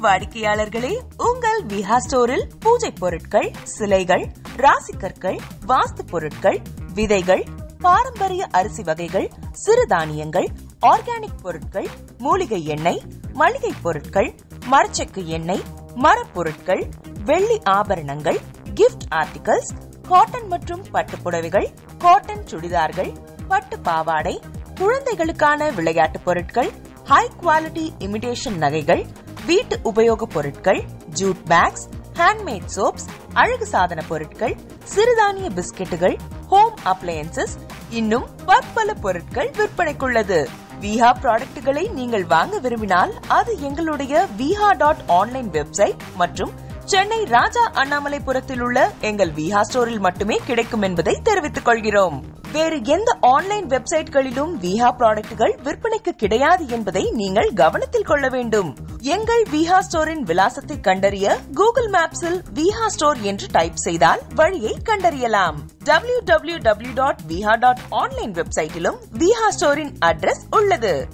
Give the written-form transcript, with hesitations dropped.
வாடிக்கையாளர்களே, உங்கள் விஹா ஸ்டோரில் பூஜை பொருட்கள், சிலைகள், ராசிக்கற்கள், வாஸ்து பொருட்கள், விதைகள், பாரம்பரிய அரிசி வகைகள், சிறுதானியங்கள், ஆர்கானிக் பொருட்கள், மூலிகை எண்ணெய், மளிகை பொருட்கள், மரச்செக்கு எண்ணெய், மரப்பொருட்கள், வெள்ளி ஆபரணங்கள், கிஃப்ட் ஆர்டிகல்ஸ், காட்டன் மற்றும் பட்டு புடவைகள், காட்டன் சுடிதார்கள், பட்டு பாவாடை, குழந்தைகளுக்கான விளையாட்டு பொருட்கள், ஹை குவாலிட்டி இமிடேஷன் நகைகள், வீட்டு உபயோக பொருட்கள், ஜூட் பேக்ஸ், ஹேண்ட்மேட் சோப்ஸ், அழகு சாதன பொருட்கள், சிறுதானிய பிஸ்கெட்டுகள், ஹோம் அப்ளையன்சஸ், இன்னும் பற்பல பொருட்கள் விற்பனைக்குள்ளது. விஹா ப்ராடக்ட்களை நீங்கள் வாங்க விரும்பினால் அது எங்களுடைய viha.online வெப்சைட் மற்றும் சென்னை ராஜா அண்ணாமலைபுரத்தில் உள்ள எங்கள் விஹா ஸ்டோரில் மட்டுமே கிடைக்கும் என்பதை தெரிவித்துக் கொள்கிறோம். வேறு எந்த ஆன்லைன் வெப்சைட்களிலும் விஹா ப்ராடக்ட்கள் விற்பனைக்கு கிடையாது என்பதை நீங்கள் கவனத்தில் கொள்ள வேண்டும். எங்கள் விஹா ஸ்டோரின் விலாசத்தை கண்டறிய கூகுள் மேப்ஸில் விஹா ஸ்டோர் என்று டைப் செய்தால் வழியை கண்டறியலாம். www.viha.online வெப்சைட்டிலும் விஹா ஸ்டோரின் அட்ரஸ் உள்ளது.